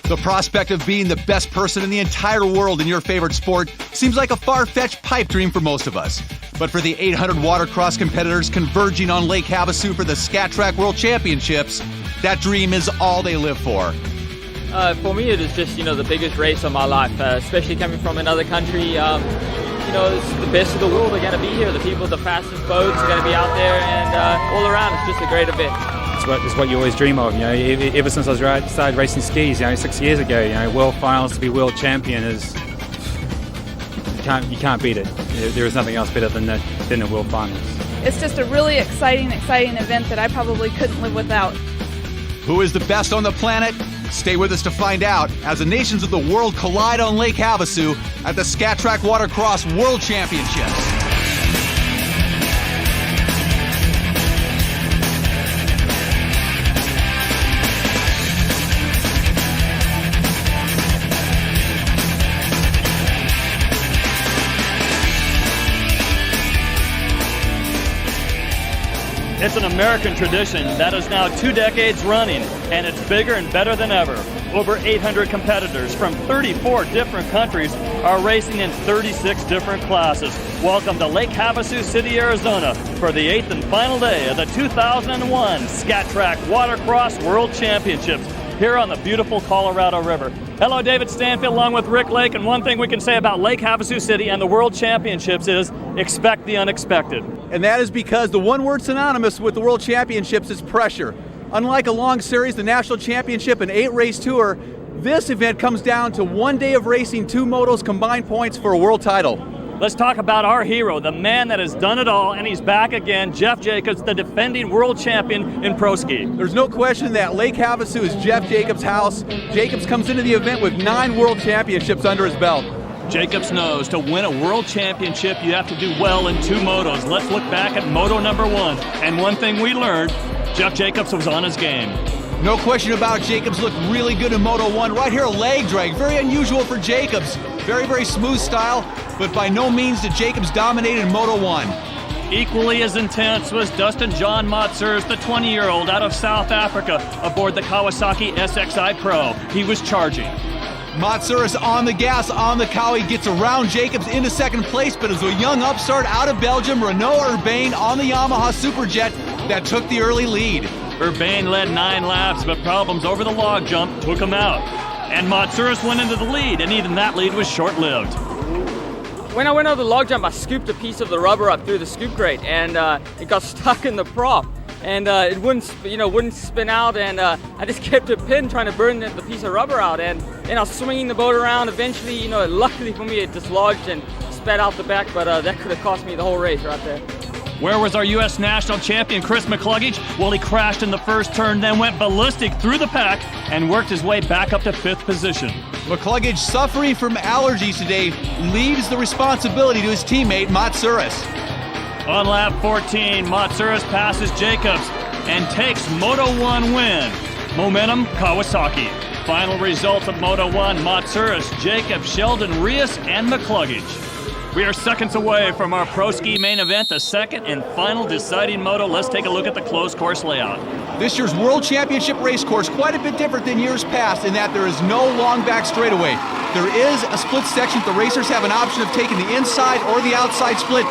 The prospect of being the best person in the entire world in your favorite sport seems like a far-fetched pipe dream for most of us. But for the 800 watercross competitors converging on Lake Havasu for the Skat-Trak World Championships, that dream is all they live for. For me, it is just, the biggest race of my life, especially coming from another country. It's the best of the world are going to be here. The people with the fastest boats are going to be out there, and all around, it's just a great event. It's what you always dream of. Ever since I started racing skis, 6 years ago, world finals to be world champion is you can't beat it. There is nothing else better than the world finals. It's just a really exciting event that I probably couldn't live without. Who is the best on the planet? Stay with us to find out as the nations of the world collide on Lake Havasu at the Skat-Trak Watercross World Championships. It's an American tradition that is now 2 decades running, and it's bigger and better than ever. Over 800 competitors from 34 different countries are racing in 36 different classes. Welcome to Lake Havasu City, Arizona for the 8th and final day of the 2001 Skat-Trak Watercross World Championships here on the beautiful Colorado River. Hello, David Stanfield along with Rick Lake, and one thing we can say about Lake Havasu City and the World Championships is expect the unexpected. And that is because the one word synonymous with the World Championships is pressure. Unlike a long series, the National Championship and 8-race tour, this event comes down to 1 day of racing, 2 motos, combined points for a world title. Let's talk about our hero, the man that has done it all, and he's back again, Jeff Jacobs, the defending world champion in pro ski. There's no question that Lake Havasu is Jeff Jacobs' house. Jacobs comes into the event with 9 world championships under his belt. Jacobs knows to win a world championship, you have to do well in 2 motos. Let's look back at moto number 1. And one thing we learned, Jeff Jacobs was on his game. No question about Jacobs looked really good in Moto 1. Right here, a leg drag. Very unusual for Jacobs. Very, very smooth style, but by no means did Jacobs dominate in Moto 1. Equally as intense was Dustin John Matzouris, the 20-year-old out of South Africa, aboard the Kawasaki SXI Pro. He was charging. Matzouris on the gas, on the Cowie, gets around Jacobs into second place, but as a young upstart out of Belgium, Renaud Urbain on the Yamaha Superjet that took the early lead. Urbain led 9 laps, but problems over the log jump took him out. And Matzouris went into the lead, and even that lead was short-lived. When I went over the log jump, I scooped a piece of the rubber up through the scoop grate, and it got stuck in the prop. And it wouldn't spin out, and I just kept a pin trying to burn the piece of rubber out, and I was swinging the boat around. Eventually, luckily for me, it dislodged and spat out the back, but that could have cost me the whole race right there. Where was our U.S. national champion, Chris McClugage? Well, he crashed in the first turn, then went ballistic through the pack and worked his way back up to 5th position. McClugage, suffering from allergies today, leaves the responsibility to his teammate, Matzouris. On lap 14, Matzouris passes Jacobs and takes Moto 1 win. Momentum, Kawasaki. Final results of Moto 1, Matzouris, Jacobs, Sheldon, Rius, and McClugage. We are seconds away from our pro ski main event, the second and final deciding moto. Let's take a look at the closed course layout. This year's World Championship race course quite a bit different than years past in that there is no long back straightaway. There is a split section. The racers have an option of taking the inside or the outside split.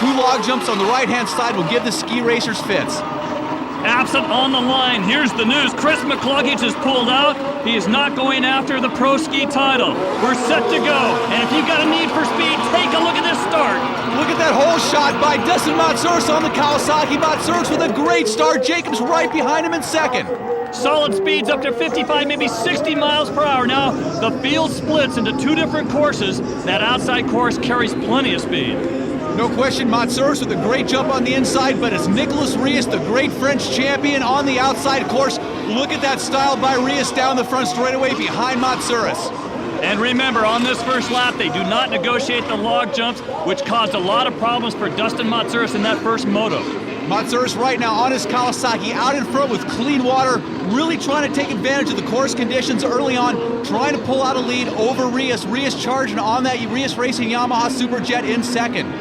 2 log jumps on the right-hand side will give the ski racers fits. Absent on the line, here's the news. Chris McClugage has pulled out. He is not going after the pro ski title. We're set to go. And if you've got a need for speed, take a look at this start. Look at that whole shot by Dustin Matzouris on the Kawasaki. Matzouris with a great start. Jacobs right behind him in second. Solid speeds up to 55, maybe 60 miles per hour. Now, the field splits into 2 different courses. That outside course carries plenty of speed. No question, Matzouris with a great jump on the inside, but it's Nicolas Rius, the great French champion, on the outside course. Look at that style by Rius down the front straightaway behind Matzouris. And remember, on this first lap, they do not negotiate the log jumps, which caused a lot of problems for Dustin Matzouris in that first moto. Matzouris right now on his Kawasaki, out in front with clean water, really trying to take advantage of the course conditions early on, trying to pull out a lead over Rius. Rius charging on that Rius Racing Yamaha Superjet in second.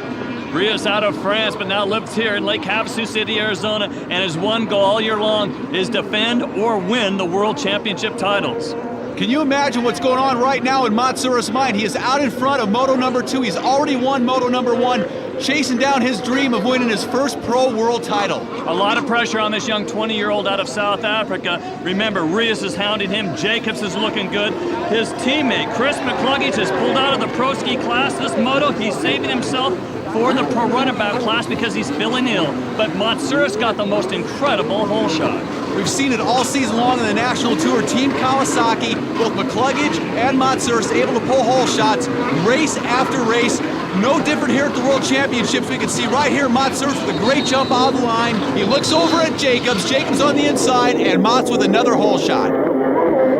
Rius out of France, but now lives here in Lake Havasu City, Arizona, and his one goal all year long is defend or win the World Championship titles. Can you imagine what's going on right now in Matzouris' mind? He is out in front of Moto number 2. He's already won Moto number 1, chasing down his dream of winning his first pro world title. A lot of pressure on this young 20-year-old out of South Africa. Remember, Rius is hounding him. Jacobs is looking good. His teammate, Chris McClugage, has pulled out of the pro ski class this moto. He's saving himself for the pro runabout class because he's feeling ill. But Matzouris got the most incredible hole shot. We've seen it all season long in the National Tour. Team Kawasaki, both McClugage and Matzouris able to pull hole shots race after race. No different here at the World Championships. We can see right here Matzouris with a great jump out of the line. He looks over at Jacobs. Jacobs on the inside, and Matz with another hole shot.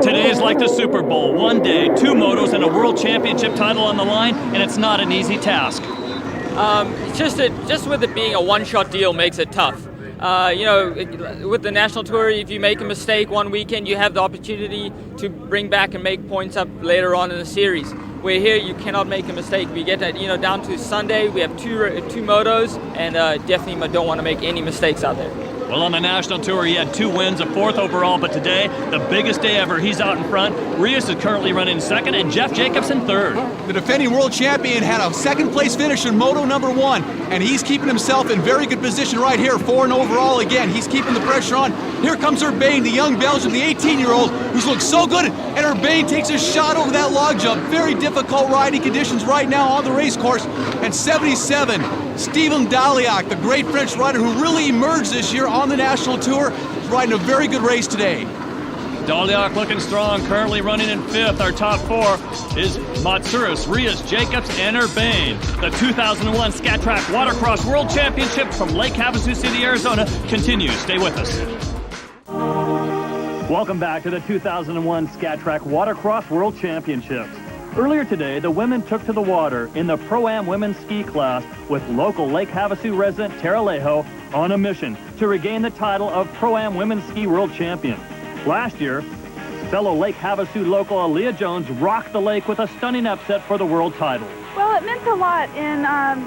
Today is like the Super Bowl. One day, 2 motos and a World Championship title on the line, and it's not an easy task. Just with it being a one-shot deal makes it tough. With the National Tour, if you make a mistake one weekend, you have the opportunity to bring back and make points up later on in the series. Where here, you cannot make a mistake. We get that, down to Sunday. We have two motos, and definitely don't want to make any mistakes out there. Well, on the National Tour, he had 2 wins, a 4th overall, but today, the biggest day ever, he's out in front. Rius is currently running 2nd, and Jeff Jacobs in 3rd. The defending world champion had a 2nd place finish in Moto number 1, and he's keeping himself in very good position right here, 4th overall again. He's keeping the pressure on. Here comes Urbain, the young Belgian, the 18-year-old, who's looked so good, and Urbain takes a shot over that log jump. Very difficult riding conditions right now on the race course. And 77, Steven Dauliach, the great French rider who really emerged this year on the National Tour, is riding a very good race today. Dauliach looking strong, currently running in 5th. Our top 4 is Matzouris, Rius, Jacobs, and Urbain. The 2001 Skat-Trak Watercross World Championship from Lake Havasu City, Arizona continues. Stay with us. Welcome back to the 2001 Skat-Trak Watercross World Championships. Earlier today, the women took to the water in the Pro-Am women's ski class with local Lake Havasu resident Tera Laho on a mission to regain the title of Pro-Am women's ski world champion. Last year, fellow Lake Havasu local Alia Jones rocked the lake with a stunning upset for the world title. Well, it meant a lot, and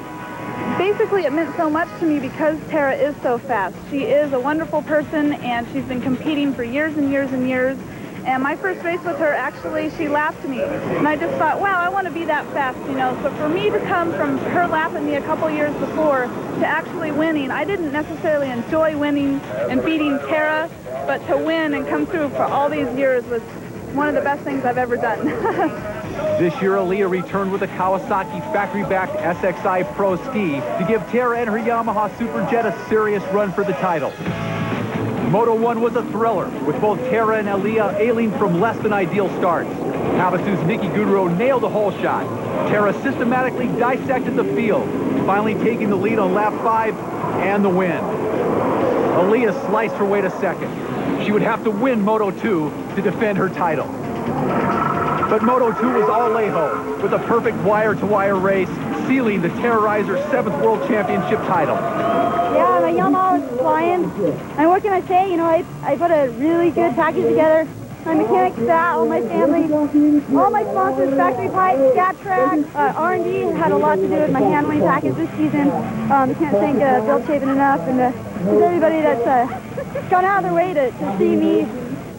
basically it meant so much to me because Tera is so fast. She is a wonderful person, and she's been competing for years and years and years. And my first race with her, actually, she lapped me. And I just thought, wow, I want to be that fast, So for me to come from her lapping me a couple years before to actually winning, I didn't necessarily enjoy winning and beating Tera, but to win and come through for all these years was one of the best things I've ever done. This year, Alia returned with a Kawasaki factory-backed SXI Pro ski to give Tera and her Yamaha Superjet a serious run for the title. Moto 1 was a thriller, with both Tera and Alia ailing from less than ideal starts. Havasu's Niky Gourdreau nailed a hole shot. Tera systematically dissected the field, finally taking the lead on lap 5 and the win. Alia sliced her way to 2nd. She would have to win Moto 2 to defend her title. But Moto 2 was all Laho, with a perfect wire-to-wire race, sealing the Terrorizer 7th World Championship title. Yeah, my Yamaha was flying. And what can I say? I put a really good package together. My mechanics, all my family, all my sponsors, Factory Pipe, Skat-Trak, R&D had a lot to do with my handling package this season. I can't thank Bill Chapin enough, and to everybody that's gone out of their way to see me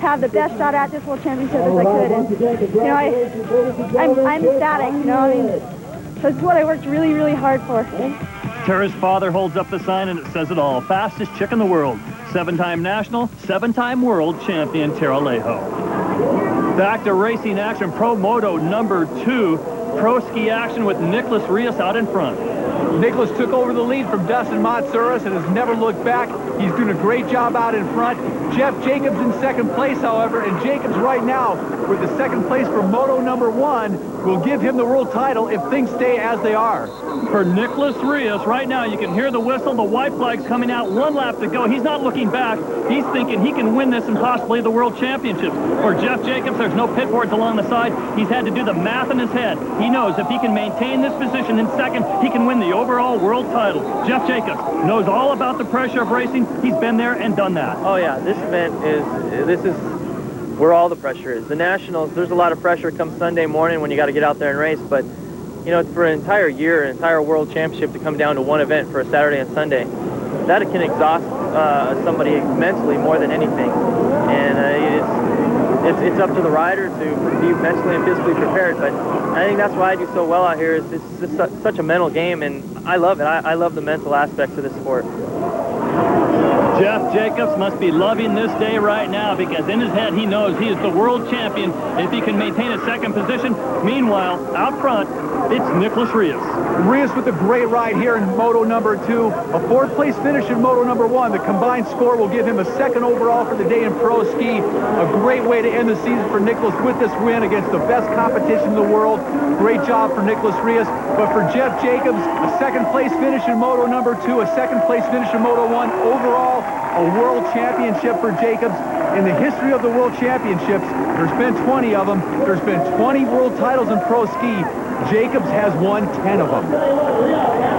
have the best shot at this World Championship as I could. And, I'm ecstatic, that's what I worked really, really hard for. Tera's father holds up the sign and it says it all. Fastest chick in the world. 7-time national, 7-time world champion Tera Laho. Back to racing action. Pro Moto number 2. Pro ski action with Nicolas Rius out in front. Nicolas took over the lead from Dustin Matzouris and has never looked back. He's doing a great job out in front. Jeff Jacobs in 2nd place, however, and Jacobs right now with the 2nd place for Moto number 1 will give him the world title if things stay as they are. For Nicolas Rius, right now you can hear the whistle, the white flag's coming out, 1 lap to go. He's not looking back. He's thinking he can win this and possibly the World Championship. For Jeff Jacobs, there's no pit boards along the side. He's had to do the math in his head. He knows if he can maintain this position in 2nd, he can win the overall world title. Jeff Jacobs knows all about the pressure of racing. He's been there and done that. Oh yeah, this event is where all the pressure is. The Nationals, there's a lot of pressure come Sunday morning when you got to get out there and race, but for an entire year, an entire world championship to come down to one event for a Saturday and Sunday, that can exhaust somebody mentally more than anything. And it's up to the rider to be mentally and physically prepared. But I think that's why I do so well out here. It's just such a mental game, and I love it. I love the mental aspects of this sport. Jeff Jacobs must be loving this day right now, because in his head he knows he is the world champion if he can maintain a second position. Meanwhile, out front, it's Nicolas Rius. Rius with a great ride here in Moto number 2. A 4th place finish in Moto number 1. The combined score will give him a 2nd overall for the day in Pro Ski. A great way to end the season for Nicolas with this win against the best competition in the world. Great job for Nicolas Rius. But for Jeff Jacobs, a 2nd place finish in Moto number 2, a 2nd place finish in Moto 1. Overall, a world championship for Jacobs. In the history of the world championships, there's been 20 of them. There's been 20 world titles in Pro Ski. Jacobs has won 10 of them.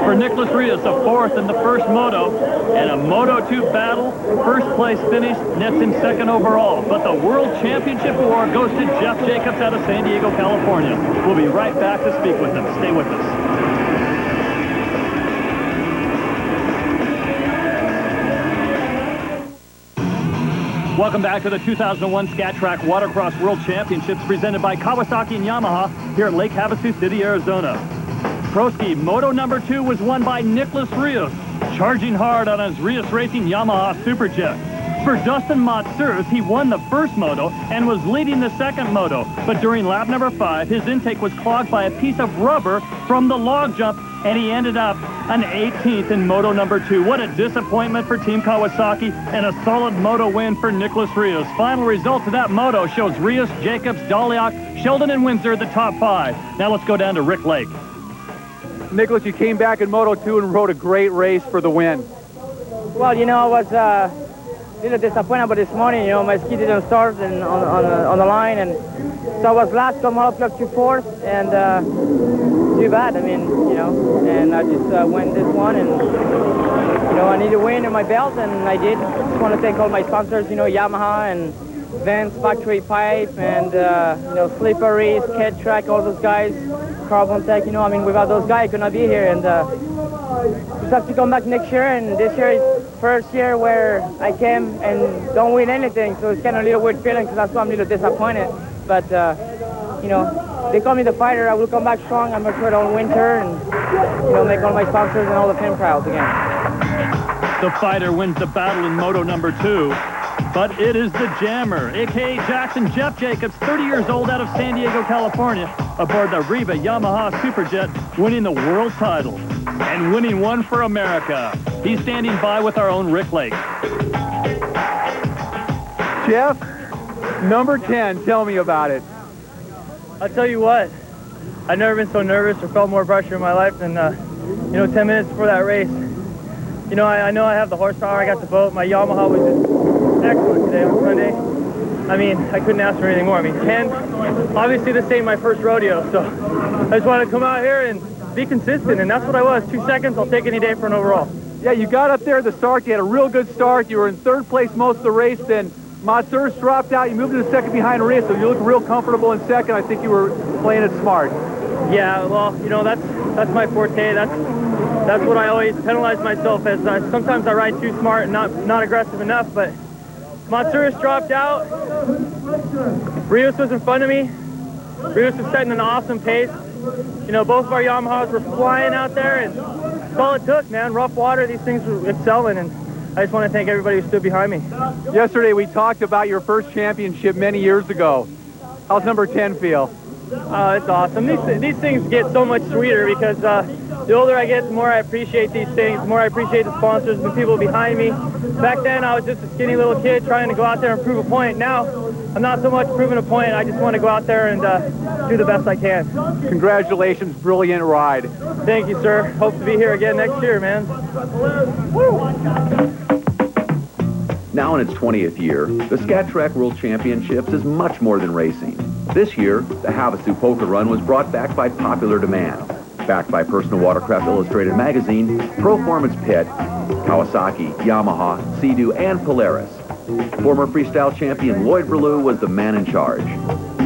For Nicolas Rius, a 4th in the first Moto, and a Moto 2 battle, 1st place finish, nets him 2nd overall. But the World Championship award goes to Jeff Jacobs out of San Diego, California. We'll be right back to speak with him. Stay with us. Welcome back to the 2001 Skat-Trak Watercross World Championships presented by Kawasaki and Yamaha here at Lake Havasu City, Arizona. Pro Ski Moto number 2 was won by Nicolas Rius, charging hard on his Rius Racing Yamaha Superjet. For Dustin Matzouris, he won the first Moto and was leading the 2nd Moto, but during lap number 5, his intake was clogged by a piece of rubber from the log jump, and he ended up an 18th in Moto number 2. What a disappointment for Team Kawasaki, and a solid Moto win for Nicolas Rius. Final result of that Moto shows Rius, Jacobs, Dauliach, Sheldon, and Windsor the top 5. Now let's go down to Rick Lake. Nicolas, you came back in Moto 2 and rode a great race for the win. Well, you know, I was a little disappointed about this morning. You know, my ski didn't start on the line, and so I was last on my clock to 4th, and too bad. I mean, you know, and I just went this one, and you know, I need a win in my belt, and I did. Just want to thank all my sponsors, you know, Yamaha and Vance Factory Pipe, and you know, Slippery, Skat-Trak, all those guys, Carbon Tech. You know, I mean, without those guys, I could not be here, and just have to come back next year. And this year is first year where I came and don't win anything, so it's kind of a little weird feeling, so that's why I'm a little disappointed. But you know, they call me the fighter. I will come back strong. I'm going to try all winter and, you know, make all my sponsors and all the film crowds again. The fighter wins the battle in Moto number 2, but it is the jammer, a.k.a. Jackson Jeff Jacobs, 30 years old, out of San Diego, California, aboard the Riva Yamaha Superjet, winning the world title and winning one for America. He's standing by with our own Rick Lake. Jeff, number 10, tell me about it. I'll tell you what, I've never been so nervous or felt more pressure in my life than, you know, 10 minutes before that race. You know, I know I have the horsepower, I got the boat, my Yamaha was just excellent today on Sunday. I mean, I couldn't ask for anything more. I mean, 10, obviously this ain't my first rodeo, so I just wanted to come out here and be consistent, and that's what I was. 2 seconds, I'll take any day for an overall. Yeah, you got up there at the start, you had a real good start, you were in 3rd place most of the race, then Matzouris dropped out, you moved to the 2nd behind Rius, so you looked real comfortable in 2nd. I think you were playing it smart. Yeah, well, you know, that's my forte. That's what I always penalize myself as. Sometimes I ride too smart and not aggressive enough, but Matzouris dropped out. Rius was in front of me. Rius was setting an awesome pace. You know, both of our Yamahas were flying out there, and that's all it took, man. Rough water, these things were excelling, and I just want to thank everybody who stood behind me. Yesterday we talked about your first championship many years ago. How's number 10 feel? It's awesome. These things get so much sweeter because the older I get, the more I appreciate these things, the more I appreciate the sponsors and the people behind me. Back then, I was just a skinny little kid trying to go out there and prove a point. Now, I'm not so much proving a point. I just want to go out there and do the best I can. Congratulations, brilliant ride. Thank you, sir. Hope to be here again next year, man. Woo! Now in its 20th year, the Skat-Trak World Championships is much more than racing. This year, the Havasu Poker Run was brought back by popular demand. Backed by Personal Watercraft Illustrated magazine, Proformance Pit, Kawasaki, Yamaha, Sea-Doo, and Polaris. Former freestyle champion Lloyd Verlew was the man in charge.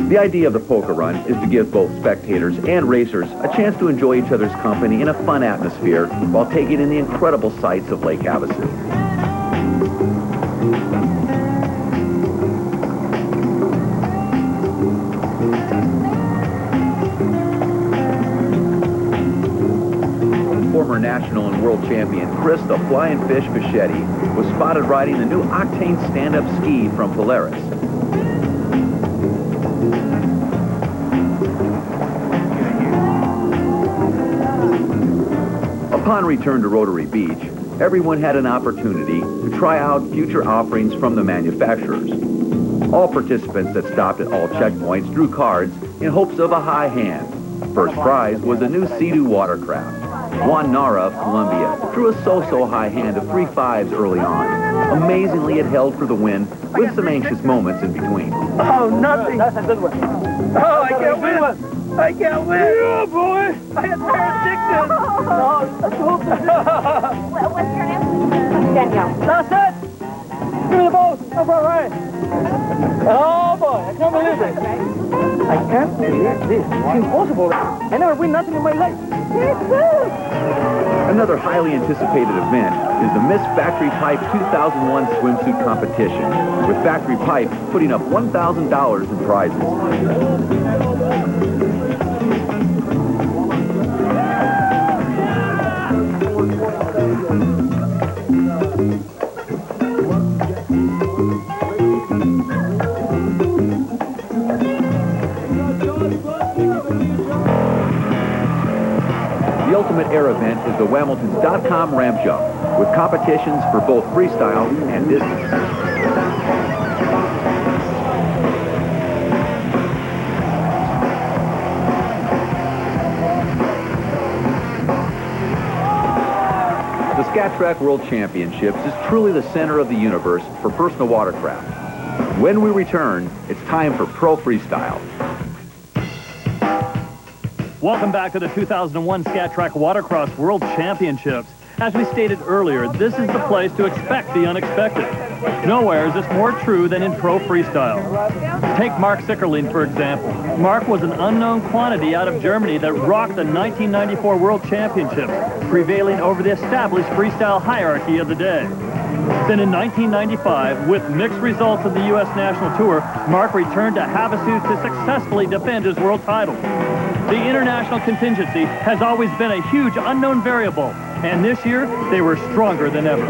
The idea of the Poker Run is to give both spectators and racers a chance to enjoy each other's company in a fun atmosphere while taking in the incredible sights of Lake Havasu. national and world champion Chris the Flying Fish Fischetti was spotted riding the new Octane stand-up ski from Polaris. Upon return to Rotary Beach, everyone had an opportunity to try out future offerings from the manufacturers. All participants that stopped at all checkpoints drew cards in hopes of a high hand. First prize was a new Sea-Doo watercraft. Juan Nara of Colombia drew a so-so high hand of 3 5s early on. Amazingly, it held for the win with some anxious moments in between. Oh, nothing. That's a good one. Oh, I can't win. I can't win. Yeah, boy. I had paralysis. No, that's what's your name? Danielle. That's it. Give me the ball. That's all right. Oh, boy. I can't believe it. I can't believe this. It's impossible. I never win nothing in my life. Another highly anticipated event is the Miss Factory Pipe 2001 swimsuit competition, with Factory Pipe putting up $1,000 in prizes. The ultimate air event is the Whamiltons.com ramp jump, with competitions for both freestyle and distance. The Skat-Trak World Championships is truly the center of the universe for personal watercraft. When we return, it's time for Pro Freestyle. Welcome back to the 2001 Skat-Trak Watercross World Championships. As we stated earlier, this is the place to expect the unexpected. Nowhere is this more true than in pro freestyle. Take Marc Sickerling, for example. Marc was an unknown quantity out of Germany that rocked the 1994 World Championships, prevailing over the established freestyle hierarchy of the day. Then in 1995, with mixed results of the U.S. National Tour, Marc returned to Havasu to successfully defend his world title. The international contingency has always been a huge unknown variable, and this year they were stronger than ever.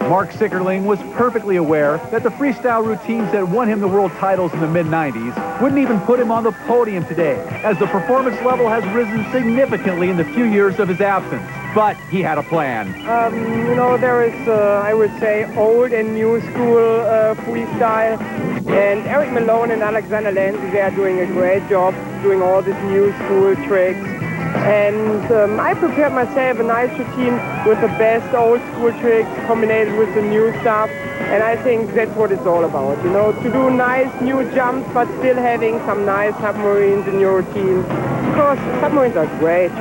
Marc Sickerling was perfectly aware that the freestyle routines that won him the world titles in the mid-90s wouldn't even put him on the podium today, as the performance level has risen significantly in the few years of his absence. But he had a plan. You know, there is, I would say, old and new school freestyle. And Eric Malone and Alexander Lenzi, they are doing a great job doing all these new school tricks. And I prepared myself a nice routine with the best old school tricks combined with the new stuff. And I think that's what it's all about, you know, to do nice new jumps but still having some nice submarines in your routine. Because submarines are great.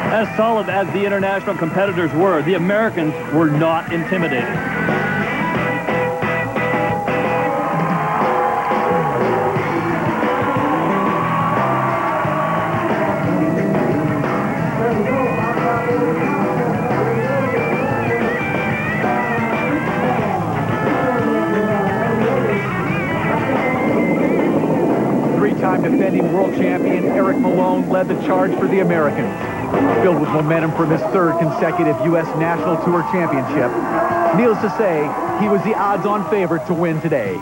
As solid as the international competitors were, the Americans were not intimidated. Three-time defending world champion Eric Malone led the charge for the Americans. Filled with momentum from his third consecutive U.S. National Tour Championship, needless to say, he was the odds-on favorite to win today.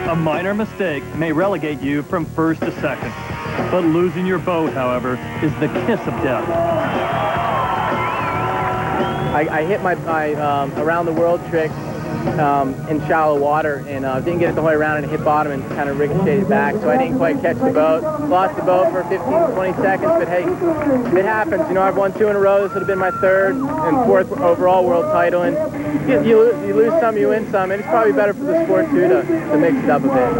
A minor mistake may relegate you from first to second. But losing your boat, however, is the kiss of death. I hit my around the world trick in shallow water and didn't get it the whole way around and hit bottom and kind of ricocheted back, so I didn't quite catch the boat. Lost the boat for 15, 20 seconds, but hey, it happens. You know, I've won 2 in a row. This would have been my 3rd and 4th overall world title, and you lose some, you win some, and it's probably better for the sport too to mix it up a bit.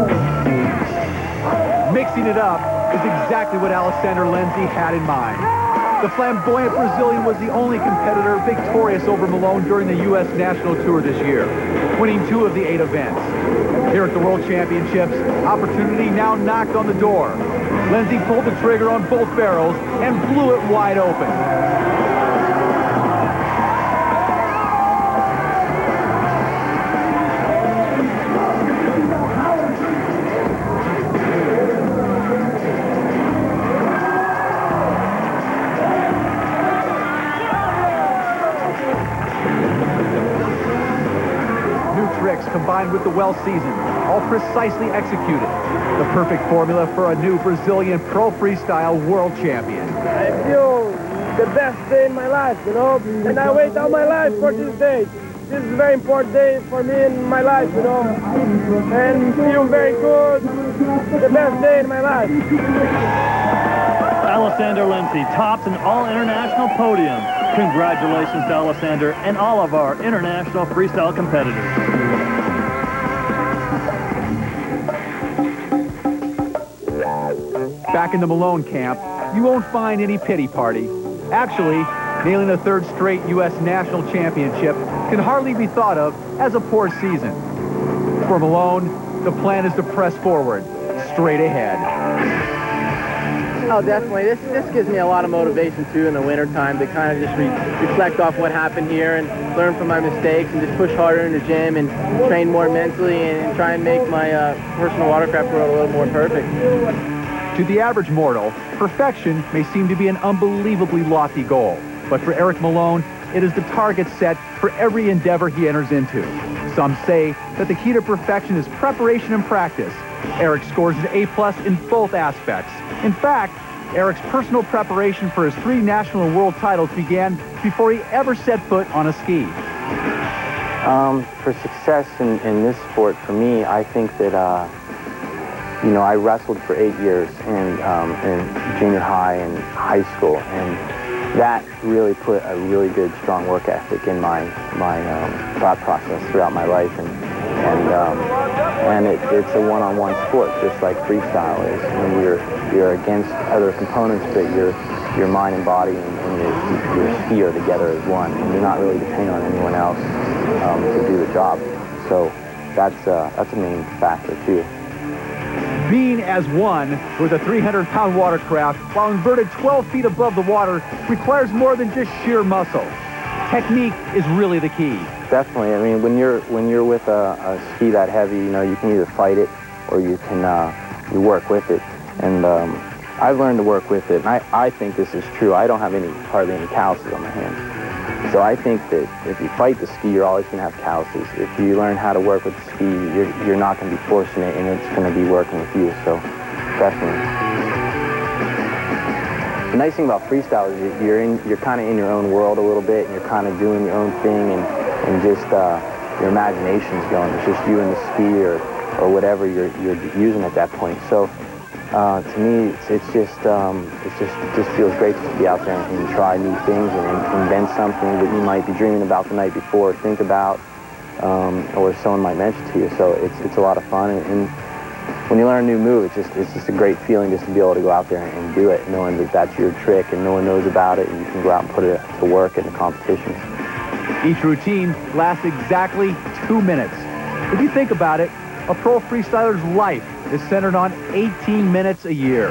Mixing it up is exactly what Alexander Lenzi had in mind. The flamboyant Brazilian was the only competitor victorious over Malone during the U.S. National Tour this year, winning 2 of the 8 events. Here at the World Championships, opportunity now knocked on the door. Lenzi pulled the trigger on both barrels and blew it wide open. Combined with the well-seasoned, all precisely executed. The perfect formula for a new Brazilian pro freestyle world champion. I feel the best day in my life, you know, and I wait all my life for this day. This is a very important day for me in my life, you know, and feel very good. The best day in my life. Alexander Lenzi tops an all-international podium. Congratulations to Alexander and all of our international freestyle competitors. Back in the Malone camp, you won't find any pity party. Actually, nailing a 3rd straight U.S. national championship can hardly be thought of as a poor season. For Malone, the plan is to press forward, straight ahead. Oh, definitely. This gives me a lot of motivation, too, in the wintertime to kind of just reflect off what happened here and learn from my mistakes and just push harder in the gym and train more mentally and try and make my personal watercraft world a little more perfect. To the average mortal, perfection may seem to be an unbelievably lofty goal. But for Eric Malone, it is the target set for every endeavor he enters into. Some say that the key to perfection is preparation and practice. Eric scores an A+ in both aspects. In fact, Eric's personal preparation for his 3 national and world titles began before he ever set foot on a ski. For success in this sport, for me, I think that, you know, I wrestled for 8 years in junior high and high school, and that really put a really good, strong work ethic in my thought process throughout my life, and it's a one-on-one sport, just like freestyle is. When you're against other components, but your mind and body and your ski are together as one, and you're not really depending on anyone else to do the job. So that's a main factor too. Being as one with a 300-pound watercraft while inverted 12 feet above the water requires more than just sheer muscle. Technique is really the key. Definitely. I mean, when you're with a ski that heavy, you know, you can either fight it or you can you work with it. And I've learned to work with it. And I think this is true. I don't have hardly any calluses on my hands. So I think that if you fight the ski, you're always going to have calluses. If you learn how to work with the ski, you're not going to be forcing it, and it's going to be working with you. So definitely. The nice thing about freestyle is you're kind of in your own world a little bit, and you're kind of doing your own thing, and just your imagination's going. It's just you and the ski or whatever you're using at that point. So to me, it just feels great to be out there and try new things and invent something that you might be dreaming about the night before, think about, or someone might mention to you. So it's a lot of fun, and when you learn a new move, it's just a great feeling just to be able to go out there and do it, knowing that that's your trick and no one knows about it, and you can go out and put it to work in the competitions. Each routine lasts exactly 2 minutes. If you think about it, a pro freestyler's life is centered on 18 minutes a year,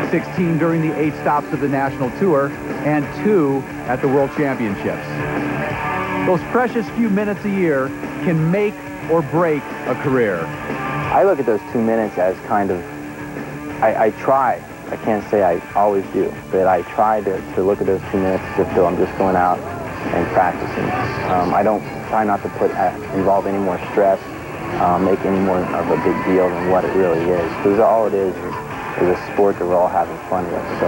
16 during the 8 stops of the national tour, and 2 at the World Championships. Those precious few minutes a year can make or break a career. I look at those 2 minutes as kind of, I try, I can't say I always do, but I try to look at those 2 minutes as if I'm just going out and practicing. I don't try not to involve any more stress, make any more of a big deal than what it really is. Because all it is a sport that we're all having fun with. So,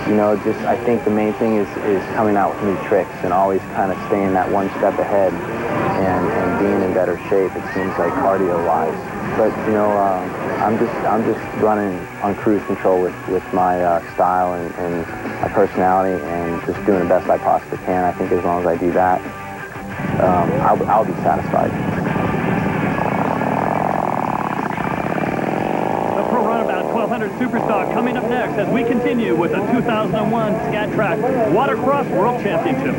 you know, just I think the main thing is coming out with new tricks and always kind of staying that one step ahead and being in better shape, it seems like, cardio-wise. But, you know, I'm just running on cruise control with my style and my personality and just doing the best I possibly can. I think as long as I do that, I'll be satisfied. The Pro Runabout 1200 Superstock coming up next as we continue with the 2001 Skat-Trak Watercross World Championships.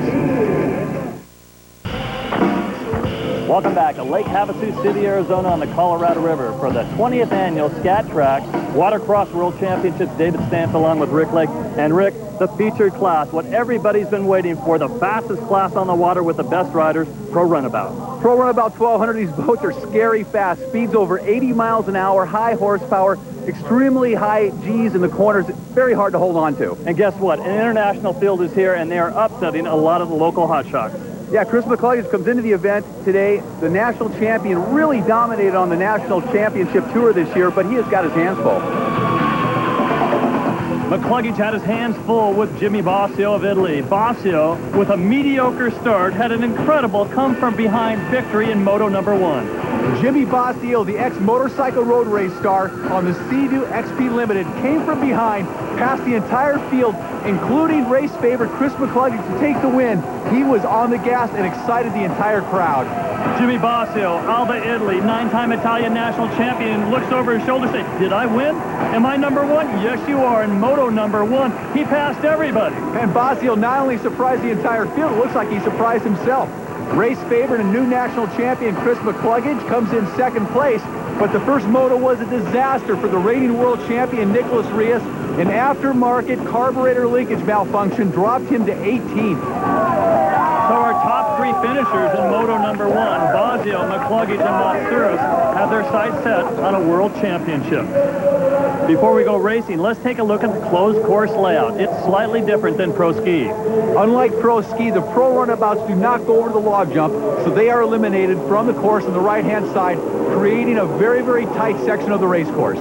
Welcome back to Lake Havasu City, Arizona on the Colorado River for the 20th annual Skat-Trak Watercross World Championships. David Stamps along with Rick Lake. And Rick, the featured class, what everybody's been waiting for, the fastest class on the water with the best riders, Pro Runabout. Pro Runabout 1200, these boats are scary fast. Speeds over 80 miles an hour, high horsepower, extremely high G's in the corners. It's very hard to hold on to. And guess what? An international field is here, and they are upsetting a lot of the local hotshots. Yeah, Chris McClugage comes into the event today. The national champion really dominated on the national championship tour this year, but he has got his hands full. McClugage had his hands full with Jimmy Bossio of Italy. Bossio, with a mediocre start, had an incredible come-from-behind victory in Moto #1. Jimmy Bossio, the ex-motorcycle road race star on the Sea-Doo XP Limited, came from behind, past the entire field, including race favorite Chris McClugage to take the win. He was on the gas and excited the entire crowd. Jimmy Bossio, Alba, Italy, 9-time Italian national champion, looks over his shoulder and says, did I win? Am I #1? Yes, you are. In Moto #1, he passed everybody. And Bossio not only surprised the entire field, it looks like he surprised himself. Race favorite and new national champion Chris McClugage comes in second place, but the first moto was a disaster for the reigning world champion Nicolas Rius. An aftermarket carburetor linkage malfunction dropped him to 18th. So our top three finishers in Moto #1, Bossio, McClugage, and Matzouris, have their sights set on a world championship. Before we go racing, let's take a look at the closed course layout. It's slightly different than Pro Ski. Unlike Pro Ski, the Pro Runabouts do not go over the log jump, so they are eliminated from the course on the right-hand side, creating a very, very tight section of the race course.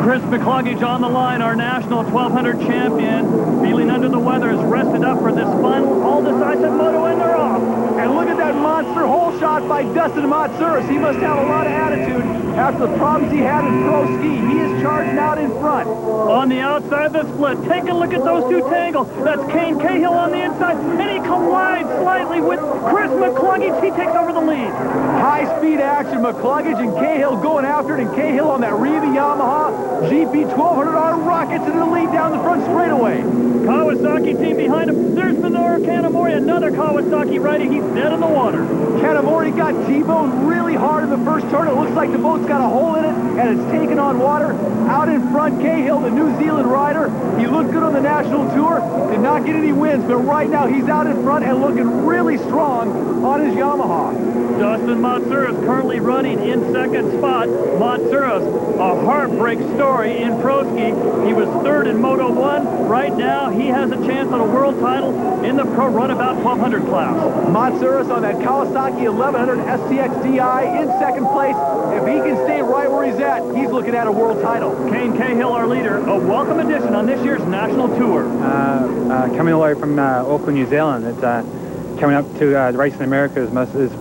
Chris McClugage on the line, our national 1200 champion, feeling under the weather, is rested up for this fun, all-decisive moto, and they're off. And look at that monster hole shot by Dustin Matzouris. He must have a lot of attitude after the problems he had in Pro Ski. He is charging out in front. On the outside of the split, take a look at those two tangle. That's Kane Cahill on the inside, and he collides slightly with Chris McClugage. He takes over the lead. High-speed action. McClugage and Cahill going after it, and Cahill on that Riva Yamaha GP 1200R rockets into the lead down the front straightaway. Kawasaki team behind him. There's Minoru Kanamori, another Kawasaki rider. He's dead in the water. Kanamori got T-boned really hard in the first turn. It looks like the boat's got a hole in it, and it's taken on water. Out in front, Cahill, the New Zealand rider. He looked good on the national tour. Did not get any wins, but right now he's out in front and looking really strong on his Yamaha. Dustin Matzouris currently running in second spot. Matzouris, a heartbreak story in Pro Ski. He was third in Moto 1. Right now, he has a chance at a world title in the Pro Runabout 1200 class. Matzouris on that Kawasaki 1100 STX DI in second place. If he can stay right where he's at, he's looking at a world title. Kane Cahill, our leader, a welcome addition on this year's national tour. Coming all the way from Auckland, New Zealand. It's coming up to the race in America is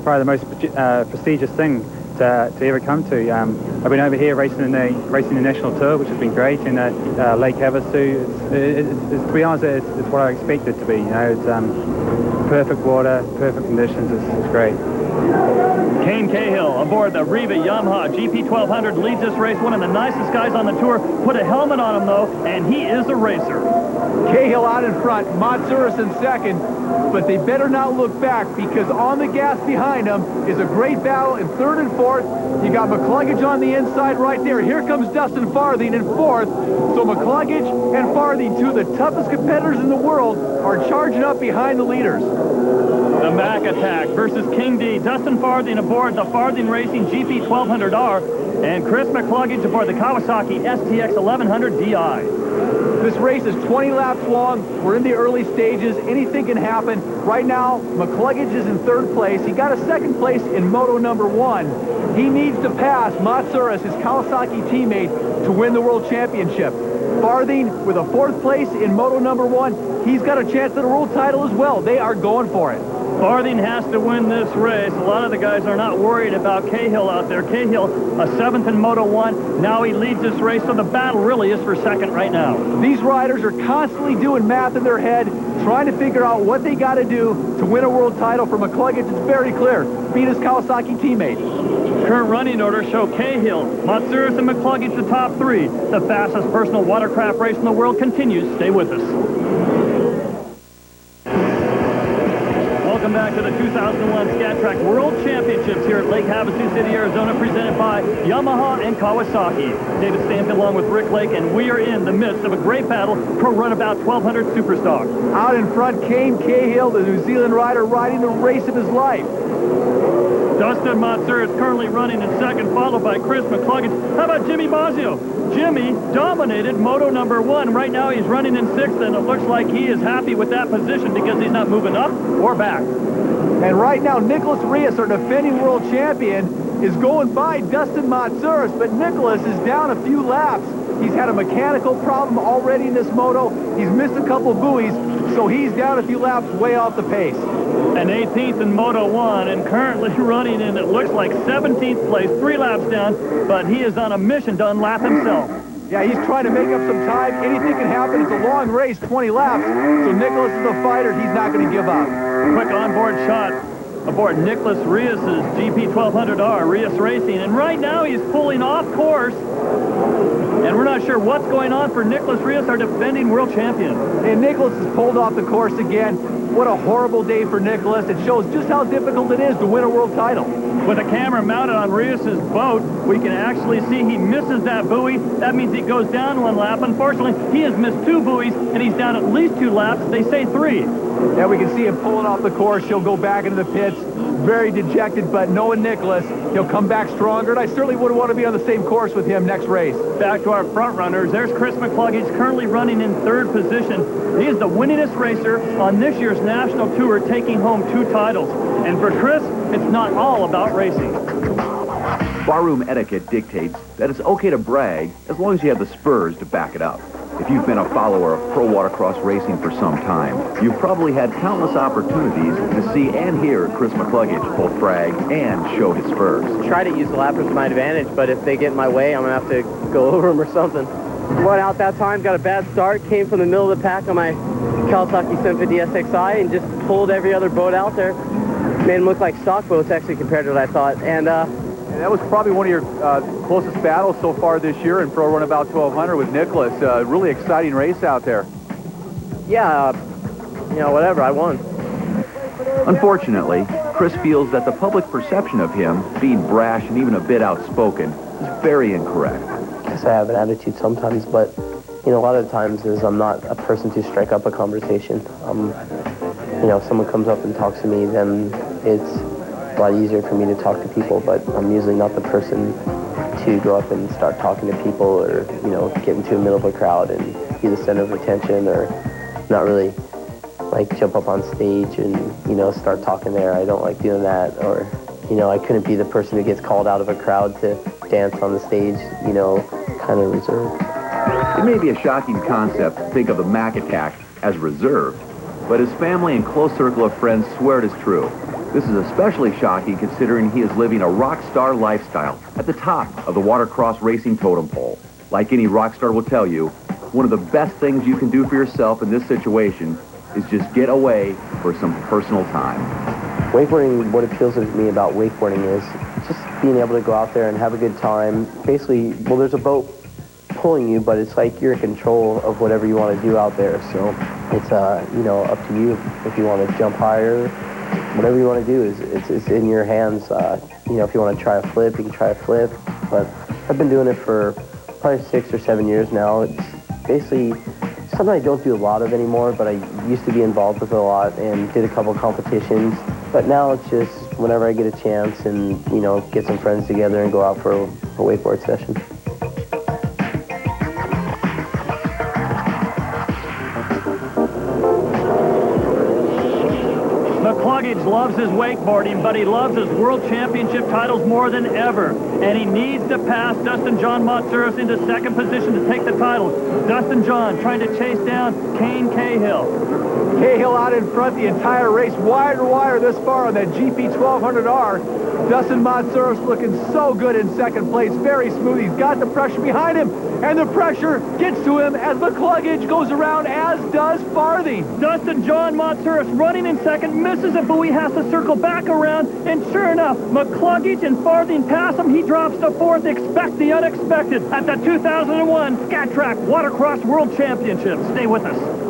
probably the most prestigious thing to ever come to. I've been over here racing the national tour, which has been great, in Lake Havasu. To be honest, it's what I expected to be. You know, it's perfect water, perfect conditions. It's great. Kane Cahill aboard the Riva Yamaha GP 1200 leads this race. One of the nicest guys on the tour. Put a helmet on him though, and he is a racer. Cahill out in front, Matzouris in second, but they better not look back because on the gas behind them is a great battle in third and fourth. You got McClugage on the inside right there. Here comes Dustin Farthing in fourth. So McClugage and Farthing, two of the toughest competitors in the world, are charging up behind the leaders. The Mac Attack versus King D. Dustin Farthing aboard the Farthing Racing GP 1200R and Chris McClugage aboard the Kawasaki STX 1100 DI. This race is 20 laps long. We're in the early stages. Anything can happen. Right now, McClugage is in third place. He got a second place in Moto number 1. He needs to pass Matzouris, his Kawasaki teammate, to win the World Championship. Farthing with a fourth place in Moto number 1. He's got a chance at a world title as well. They are going for it. Farthing has to win this race. A lot of the guys are not worried about Cahill out there. Cahill, a 7th in Moto 1. Now he leads this race, so the battle really is for second right now. These riders are constantly doing math in their head, trying to figure out what they got to do to win a world title. For McClugage, it's very clear. Beat his Kawasaki teammate. Current running order show Cahill, Matzouris, and McClugage the top 3. The fastest personal watercraft race in the world continues. Stay with us. Welcome back to the 2001 Skat-Trak World Championships here at Lake Havasu City, Arizona, presented by Yamaha and Kawasaki. David Stanfield along with Rick Lake, and we are in the midst of a great battle for Runabout 1200 Superstock. Out in front came Cahill, the New Zealand rider, riding the race of his life. Dustin Matzouris currently running in second, followed by Chris McClugage. How about Jimmy Bosio? Jimmy dominated Moto number 1. Right now he's running in 6th, and it looks like he is happy with that position because he's not moving up or back. And right now, Nicolas Rius, our defending world champion, is going by Dustin Matzouris, but Nicolas is down a few laps. He's had a mechanical problem already in this moto. He's missed a couple buoys, so he's down a few laps way off the pace. An 18th in Moto 1 and currently running in, it looks like 17th place, 3 laps down, but he is on a mission to unlap himself. Yeah, he's trying to make up some time. Anything can happen. It's a long race, 20 laps, so Nicolas is a fighter. He's not going to give up. Quick onboard shot aboard Nicolas Rius's GP 1200R, Rius Racing, and right now he's pulling off course, and we're not sure what's going on for Nicolas Rius, our defending world champion. And Nicolas has pulled off the course again. What a horrible day for Nicolas. It shows just how difficult it is to win a world title. With a camera mounted on Rius's boat, we can actually see he misses that buoy. That means he goes down 1 lap. Unfortunately, he has missed 2 buoys, and he's down at least 2 laps. They say 3. Yeah, we can see him pulling off the course. He'll go back into the pits, very dejected, but knowing Nicolas, he'll come back stronger, and I certainly wouldn't want to be on the same course with him next race. Back to our front runners. There's Chris McClugage, currently running in 3rd position. He is the winningest racer on this year's national tour, taking home 2 titles. And for Chris, it's not all about racing. Barroom etiquette dictates that it's okay to brag as long as you have the spurs to back it up. If you've been a follower of pro watercross racing for some time, you've probably had countless opportunities to see and hear Chris McClugage both brag and show his spurs. Try to use the lappers to my advantage, but if they get in my way, I'm going to have to go over them or something. Went out that time, got a bad start, came from the middle of the pack on my Kawasaki 750 SXI and just pulled every other boat out there. Made them look like stock boats, actually, compared to what I thought. And that was probably one of your closest battles so far this year in Pro Runabout 1200 with Nicolas. Really exciting race out there. Yeah, you know, whatever, I won. Unfortunately, Chris feels that the public perception of him being brash and even a bit outspoken is very incorrect. I guess I have an attitude sometimes, but, you know, a lot of the times is I'm not a person to strike up a conversation. You know, if someone comes up and talks to me, then it's a lot easier for me to talk to people, but I'm usually not the person to go up and start talking to people or, you know, get into the middle of a crowd and be the center of attention, or not really like jump up on stage and, you know, start talking there. I don't like doing that. Or, you know, I couldn't be the person who gets called out of a crowd to dance on the stage, you know, kind of reserved. It may be a shocking concept to think of the Mac attack as reserved, but his family and close circle of friends swear it is true. This is especially shocking considering he is living a rock star lifestyle at the top of the watercross racing totem pole. Like any rock star will tell you, one of the best things you can do for yourself in this situation is just get away for some personal time. Wakeboarding, what appeals to me about wakeboarding is just being able to go out there and have a good time. Basically, well, there's a boat pulling you, but it's like you're in control of whatever you want to do out there. So it's, you know, up to you if you want to jump higher. Whatever you want to do it's in your hands. You know, if you want to try a flip, you can try a flip. But I've been doing it for probably 6 or 7 years now. It's basically something I don't do a lot of anymore, but I used to be involved with it a lot and did a couple competitions. But now it's just whenever I get a chance and, you know, get some friends together and go out for a wakeboard session. McClugage loves his wakeboarding, but he loves his World Championship titles more than ever. And he needs to pass Dustin John Matzouris into second position to take the title. Dustin John trying to chase down Kane Cahill. Cahill out in front the entire race, wire to wire this far on that GP 1200R. Dustin Matzouris looking so good in second place, very smooth. He's got the pressure behind him, and the pressure gets to him as McClugage goes around, as does Farthing. Dustin John Matzouris running in second, misses it, but he has to circle back around, and sure enough, McClugage and Farthing pass him. He drops to fourth. Expect the unexpected at the 2001 Skat-Trak Watercross World Championships. Stay with us.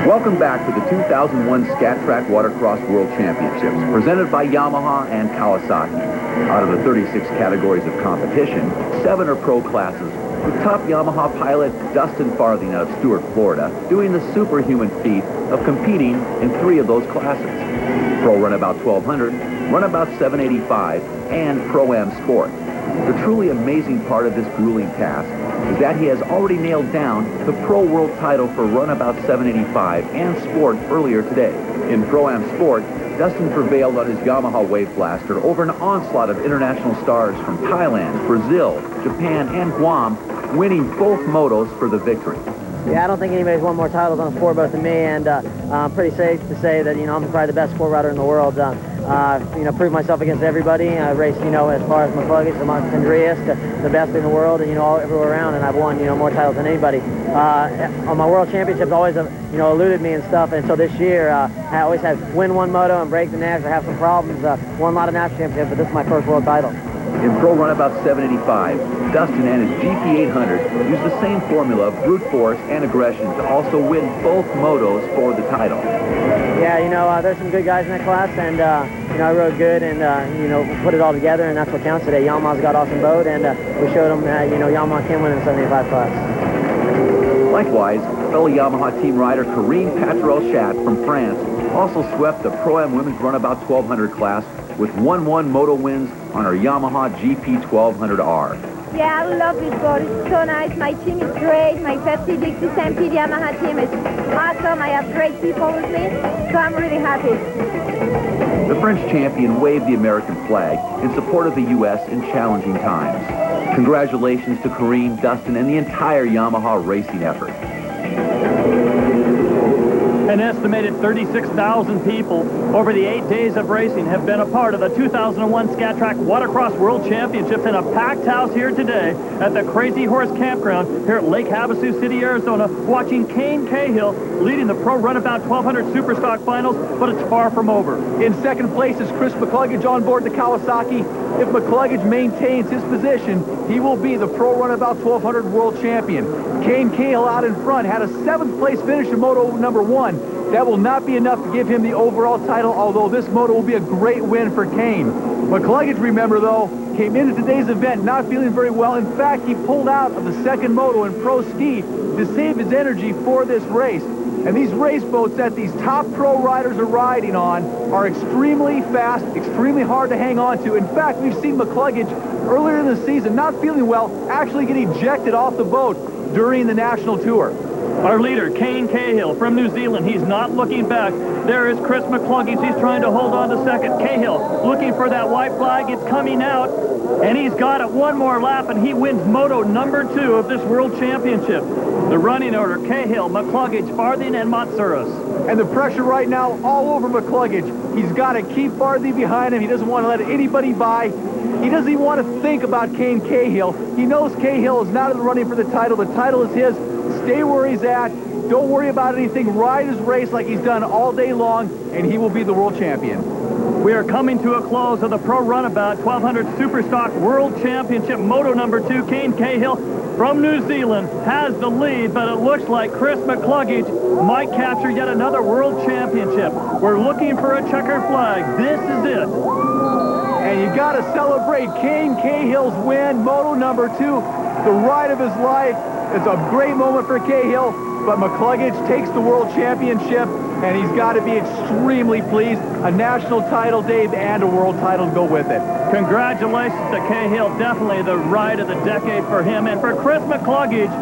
Welcome back to the 2001 Skat-Trak Watercross World Championships, presented by Yamaha and Kawasaki. Out of the 36 categories of competition, 7 are pro classes, with top Yamaha pilot Dustin Farthing out of Stuart, Florida, doing the superhuman feat of competing in 3 of those classes: Pro Runabout 1200, Runabout 785, and Pro-Am Sport. The truly amazing part of this grueling task is that he has already nailed down the Pro World title for Runabout 785 and Sport earlier today. In Pro-Am Sport, Dustin prevailed on his Yamaha Wave Blaster over an onslaught of international stars from Thailand, Brazil, Japan, and Guam, winning both motos for the victory. Yeah, I don't think anybody's won more titles on a sport boat than me, and I'm pretty safe to say that, I'm probably the best sport rider in the world. Prove myself against everybody. I raced, as far as McClugage and Rius, the best in the world, and, all everywhere around, and I've won, more titles than anybody. On my World Championships, always, eluded me and stuff, and so this year, I always had win one moto and break the next. I have some problems. Won a lot of national championships, but this is my first world title. In Pro Runabout 785, Dustin and his GP 800 used the same formula of brute force and aggression to also win both motos for the title. Yeah, there's some good guys in that class, and, I rode good and, put it all together, and that's what counts today. Yamaha's got awesome boat, and we showed them that, Yamaha can win in the 785 class. Likewise, fellow Yamaha team rider Karim Paturel-Schacht from France also swept the Pro-Am Women's Runabout 1200 class with 1-1 moto wins on her Yamaha GP 1200R. Yeah, I love this boat. It's so nice. My team is great. My Pepsi Dixie Stampede Yamaha team is awesome. I have great people with me, so I'm really happy. The French champion waved the American flag in support of the U.S. in challenging times. Congratulations to Karim, Dustin, and the entire Yamaha racing effort. An estimated 36,000 people over the 8 days of racing have been a part of the 2001 Skat-Trak Watercross World Championships in a packed house here today at the Crazy Horse Campground here at Lake Havasu City, Arizona, watching Kane Cahill leading the Pro Runabout 1200 Superstock Finals, but it's far from over. In second place is Chris McClugage on board the Kawasaki. If McClugage maintains his position, he will be the Pro Runabout 1200 World Champion. Kane Cahill out in front had a 7th place finish in Moto number 1. That will not be enough to give him the overall title, although this moto will be a great win for Kane. McClugage, remember, though, came into today's event not feeling very well. In fact, he pulled out of the second moto in Pro Ski to save his energy for this race. And these race boats that these top pro riders are riding on are extremely fast, extremely hard to hang on to. In fact, we've seen McClugage earlier in the season, not feeling well, actually get ejected off the boat during the national tour. Our leader, Kane Cahill from New Zealand, he's not looking back. There is Chris McClugage. He's trying to hold on to second. Cahill looking for that white flag. It's coming out, and he's got it one more lap, and he wins moto number 2 of this World Championship. The running order, Cahill, McClugage, Farthing, and Matzouris. And the pressure right now all over McClugage. He's got to keep Farthing behind him. He doesn't want to let anybody by. He doesn't even want to think about Kane Cahill. He knows Cahill is not in the running for the title. The title is his. Stay where he's at. Don't worry about anything. Ride his race like he's done all day long, and he will be the world champion. We are coming to a close of the Pro Runabout 1200 Superstock World Championship Moto number 2. Kane Cahill from New Zealand has the lead, but it looks like Chris McClugage might capture yet another World Championship. We're looking for a checkered flag. This is it. And you got to celebrate Kane Cahill's win, Moto number 2, the ride of his life. It's a great moment for Cahill, but McClugage takes the World Championship, and he's got to be extremely pleased. A national title, Dave, and a world title to go with it. Congratulations to Cahill. Definitely the ride of the decade for him. And for Chris McClugage,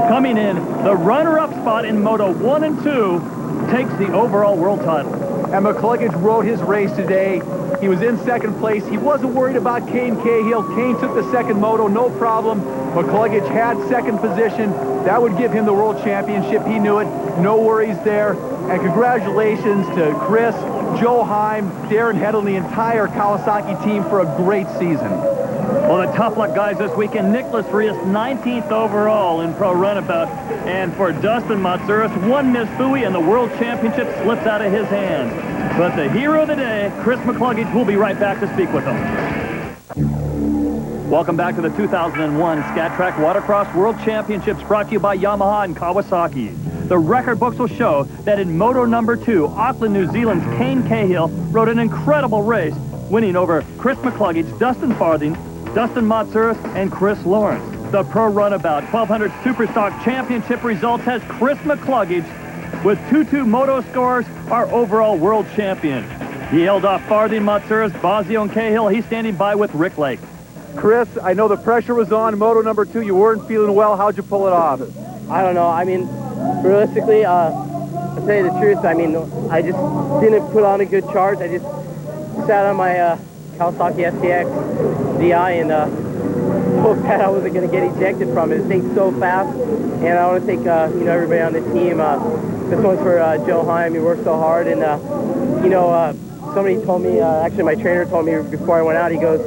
coming in, the runner-up spot in Moto 1 and 2, takes the overall world title. And McClugage rode his race today. He was in second place. He wasn't worried about Kane Cahill. Kane took the second moto, no problem. McClugage had second position. That would give him the World Championship. He knew it. No worries there. And congratulations to Chris, Joe Heim, Darren Heddle, and the entire Kawasaki team for a great season. Well, the tough luck guys this weekend, Nicolas Rius, 19th overall in Pro Runabout. And for Dustin Matzouris, one missed buoy and the World Championship slips out of his hands. But the hero of the day, Chris McClugage, will be right back to speak with him. Welcome back to the 2001 Skat-Trak Watercross World Championships, brought to you by Yamaha and Kawasaki. The record books will show that in Moto number 2, Auckland, New Zealand's Kane Cahill rode an incredible race, winning over Chris McClugage, Dustin Farthing, Dustin Matzouris, and Chris Lawrence. The Pro Runabout 1200 Superstock Championship results has Chris McClugage with 2-2 moto scores, our overall world champion. He held off Farthing, Matzouris, Bosio, and Cahill. He's standing by with Rick Lake. Chris, I know the pressure was on Moto number 2. You weren't feeling well. How'd you pull it off? I don't know. I mean, realistically, to tell you the truth, I mean, I just didn't put on a good charge. I just sat on my Kawasaki STX DI and hoped that I wasn't going to get ejected from it. It thing's so fast, and I want to thank everybody on the team. This one's for Joe Heim. He worked so hard, and somebody told me, actually my trainer told me before I went out, he goes,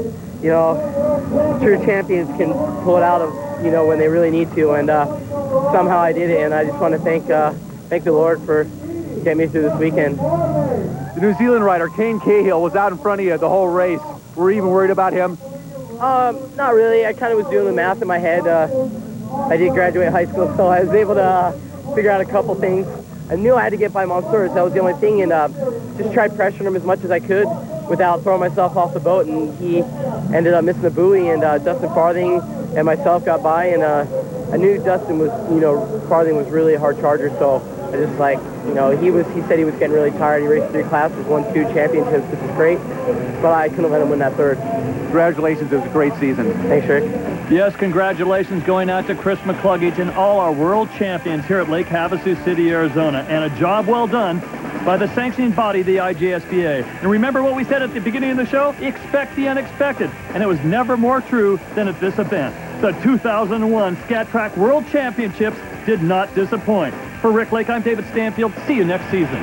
true champions can pull it out of, when they really need to, and somehow I did it, and I just want to thank the Lord for getting me through this weekend. The New Zealand rider, Kane Cahill, was out in front of you the whole race. Were you even worried about him? Not really. I kind of was doing the math in my head. I did graduate high school, so I was able to figure out a couple things. I knew I had to get by Matzouris. That was the only thing, and just tried pressuring him as much as I could without throwing myself off the boat, and he ended up missing the buoy, and Dustin Farthing and myself got by, and I knew Dustin was, Farthing was really a hard charger, so I just he said he was getting really tired. He raced 3 classes, won 2 championships, which is great, but I couldn't let him win that 3rd. Congratulations, it was a great season. Thanks, Rick. Yes, congratulations going out to Chris McClugage and all our world champions here at Lake Havasu City, Arizona, and a job well done by the sanctioning body, the IJSBA. And remember what we said at the beginning of the show? Expect the unexpected. And it was never more true than at this event. The 2001 Skat-Trak World Championships did not disappoint. For Rick Lake, I'm David Stanfield. See you next season.